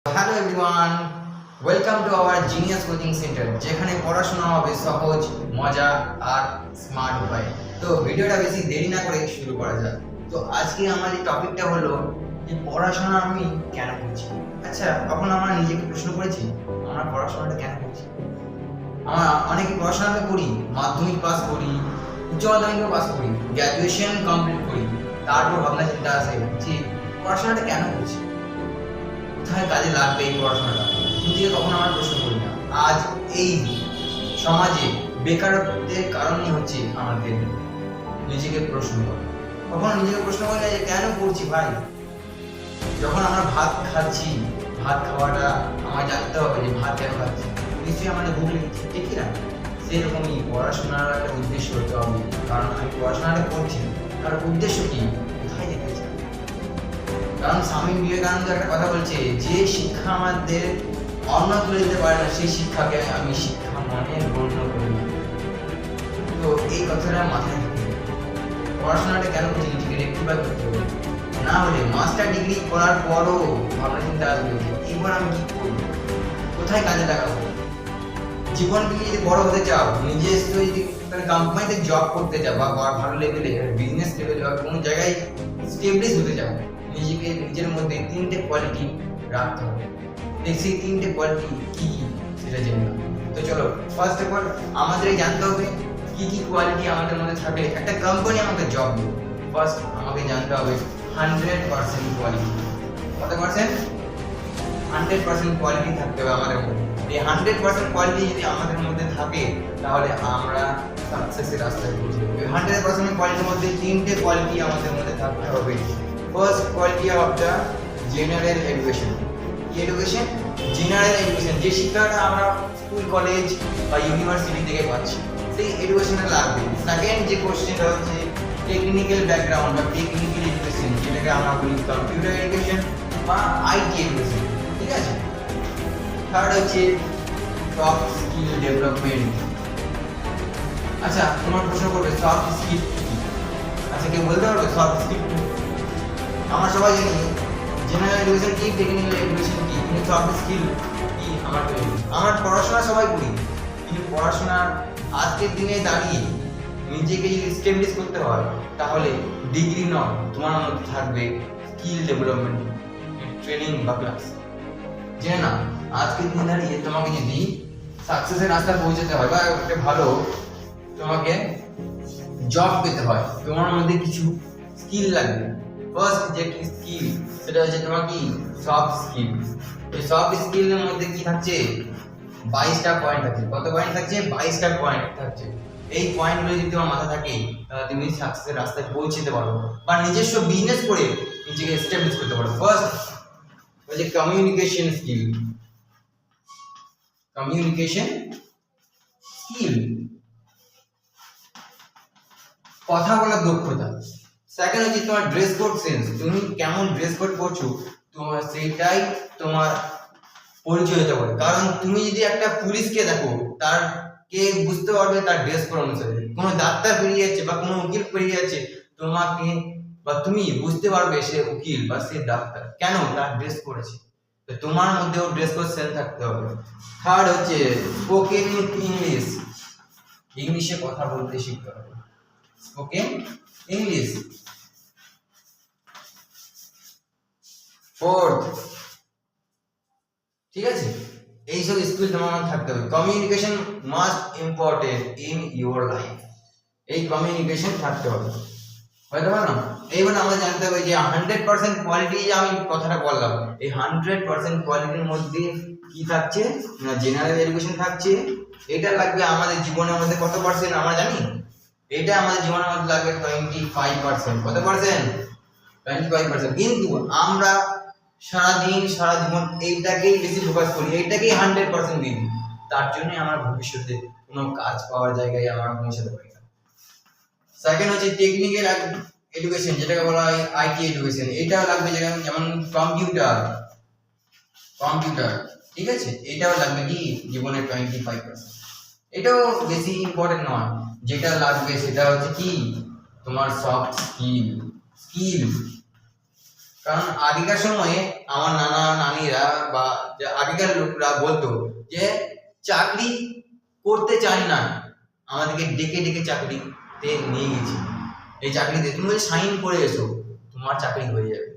Hello everyone, welcome to our genius coaching centre, যেখানে পড়াশোনা হবে সহজ, মজা আর স্মার্ট উপায়ে। তো ভিডিওটা বেশি দেরি না করে শুরু করা যাক। তো আজকে আমাদের টপিকটা হলো যে পড়াশোনা আমি কেন করছি। আচ্ছা, কখন আমরা নিজেকে প্রশ্ন করেছি আমরা পড়াশোনাটা কেন করছি? আমরা অনেকে পড়াশোনাটা করি, মাধ্যমিক পাস করি, উচ্চ মাধ্যমিক পাস করি, গ্র্যাজুয়েশন কমপ্লিট করি, তারপর ভাবনা চিন্তা আসে যে পড়াশোনাটা কেন করছি, কোথায় কাজে লাগবে এই পড়াশোনাটা। নিজেকে কখনো আমরা প্রশ্ন করি না। আজ এই সমাজে বেকারত্বের কারণই হচ্ছে আমাদের নিজেকে প্রশ্ন করা। কখনো নিজেকে প্রশ্ন করি না যে কেন করছি ভাই। যখন আমরা ভাত খাচ্ছি, ভাত খাওয়াটা আমার জানতে হবে যে ভাত কেন খাচ্ছি, নিশ্চয়ই আমাদের ভুল লেগেছে, ঠিক না? সেরকমই পড়াশোনার একটা উদ্দেশ্য হতে হবে। কারণ আমি পড়াশোনাটা করছি, তার উদ্দেশ্য কি, কোথায় যেতে চাই। কারণ স্বামী বিবেকানন্দ একটা কথা বলছে, যে শিক্ষা আমাদের অন্ন তুলে দিতে পারে না, সেই শিক্ষাকে আমি শিক্ষা মনে গণ্য করি না। তো এই কথাটা মাথায় রাখতে হবে। পড়াশোনাটা কেন করছি নিজেকে রেক্টিফাই করতে হবে। না হলে মাস্টার ডিগ্রি করার পরও ভাবনা চিন্তা আসবে যে এবার আমি কি করবো, কোথায় কাজে লাগাবো। জীবনকে যদি বড় হতে চাও, নিজস্ব যদি কোম্পানিতে জব করতে চাও বা ভালো লেভেলে বিজনেস লেভেলে বা কোনো জায়গায় স্টেবলিশ হতে চাও, নিজেকে নিজের মধ্যে তিনটে কোয়ালিটি রাখতে হবে। সেই তিনটে কোয়ালিটি কি কি সেটা জেনে নাও। তো চলো, ফার্স্ট অফ অল আমাদের জানতে হবে কি কি কোয়ালিটি আমাদের মধ্যে থাকলে একটা কোম্পানি আমাকে জব দেবে। ফার্স্ট আমাকে জানতে হবে 100% কোয়ালিটি। কত পার্সেন্ট? 100% কোয়ালিটি থাকতে হবে আমাদের মধ্যে। এই 100% কোয়ালিটি যদি আমাদের মধ্যে থাকে, তাহলে আমরা সাকসেসের রাস্তায় পৌঁছে যাবো। এই 100% কোয়ালিটির মধ্যে তিনটে কোয়ালিটি আমাদের মধ্যে থাকতে হবে। First quality of the general education. কি এডুকেশন? জেনারেল এডুকেশন, যে শিক্ষাটা আমরা স্কুল কলেজ বা ইউনিভার্সিটি থেকে পাচ্ছি, সেই এডুকেশনটা লাগবে। সেকেন্ড যে কোশ্চেনটা হচ্ছে টেকনিক্যাল ব্যাকগ্রাউন্ড বা টেকনিক্যাল এডুকেশন, যেটাকে আমরা বলি কম্পিউটার এডুকেশন বা আইটি এডুকেশন, ঠিক আছে? থার্ড হচ্ছে সফট স্কিল ডেভেলপমেন্ট। আচ্ছা, তোমার প্রশ্ন করবে সফট স্কিল কি? আচ্ছা, কেউ বলতে পারবে সফট স্কিল? আমরা সবাই জানি জেনারেল এডুকেশন কি, টেকনিক্যাল এডুকেশন কি, কিন্তু সফট স্কিল কি আমার পড়াশোনা সবাই করি, কিন্তু পড়াশোনা আজকের দিনে দাঁড়িয়ে নিজেকে যদি স্টেবলিশ করতে হয়, তাহলে ডিগ্রি নয়, তোমার মধ্যে থাকবে স্কিল ডেভেলপমেন্ট ট্রেনিং বা ক্লাস। জেনে না, আজকের দিনে দাঁড়িয়ে তোমাকে যদি সাকসেসের রাস্তায় পৌঁছাতে হয় বা একটা ভালো তোমাকে জব পেতে হয়, তোমার মধ্যে কিছু স্কিল লাগবে। ফার্স্ট যে স্কিল, সেটা হচ্ছে তোমার কি সফট স্কিল। এই সফট স্কিলের মধ্যে কি থাকছে? 22টা পয়েন্ট থাকছে। কত পয়েন্ট থাকছে? 22টা পয়েন্ট থাকছে। এই পয়েন্টগুলো যদি তোমার মাথায় থাকে, তাহলে তুমি সাকসেসের রাস্তায় পৌঁছতে পারো বা নিজস্ব বিজনেস করে নিজেকে এস্টাবলিশ করতে পারো। ফার্স্ট হচ্ছে কমিউনিকেশন স্কিল। কমিউনিকেশন স্কিল, কথা বলার দক্ষতা। সেকেন্ড হচ্ছে তোমার ড্রেস কোড সেন্স, তুমি কেমন ড্রেস কোড পরছো, তোমার সেটাই তোমার পরিচয় হতে পারে। কারণ তুমি যদি একটা পুলিশকে দেখো, তার কে বুঝতে পারবে তার ড্রেস কোড অনুসারে। কোনো ডাক্তার বেরিয়ে যাচ্ছে বা কোনো উকিল বেরিয়ে যাচ্ছে, তোমাকে বা তুমি বুঝতে পারবে সে উকিল বা সে ডাক্তার, কেন? তার ড্রেস কোড আছে। তো তোমার মধ্যেও ড্রেস কোড সেন্স থাকতে হবে। থার্ড হচ্ছে স্পোকেন ইংলিশ, ইংলিশে কথা বলতে শিখতে হবে। Spoken English. ফোর্থ, ঠিক আছে, এইসব স্কিল তোমার থাকতে হবে। Communication must important in your life. এই কমিউনিকেশন থাকতে হবে, বুঝতে পারলাম? এইবার আমাদের জানতে হবে যে 100% কোয়ালিটি, যে আমি কথাটা বললাম, এই 100% কোয়ালিটির মধ্যে কি থাকছে না, জেনারেল এডুকেশন থাকছে। এটা লাগবে আমাদের জীবনের মধ্যে কত পার্সেন্ট আমরা জানি? এটা আমাদের জীবনের মধ্যে লাগবে 25%। কত পার্সেন্ট? 25%। কিন্তু আমরা সারাদিন সারা জীবন এইটাকেই বেশি ফোকাস করি, এইটাকেই 100% দিই। তার জন্য আমরা ভবিষ্যতে কোনো কাজ পাওয়ার জায়গায় আমরা পৌঁছাতে পারি না। সেকেন্ড হচ্ছে টেকনিক্যাল এডুকেশন, যেটাকে বলা হয় আইটি এডুকেশন। এটাও লাগবে, যেমন কম্পিউটার, ঠিক আছে, এটাও লাগবে কি জীবনে 25%। এটাও বেশি ইম্পর্টেন্ট নয়। যেটা লাগবে সেটা হচ্ছে কি তোমার সফট স্কিল। কারণ আগেকার সময়ে আমার নানা নানিরা বা আগেকার লোকরা বলতো যে চাকরি করতে চাই না, আমাদেরকে ডেকে ডেকে চাকরিতে নিয়ে গেছি। এই চাকরিতে তুমি সাইন করে এসো, তোমার চাকরি হয়ে যাবে।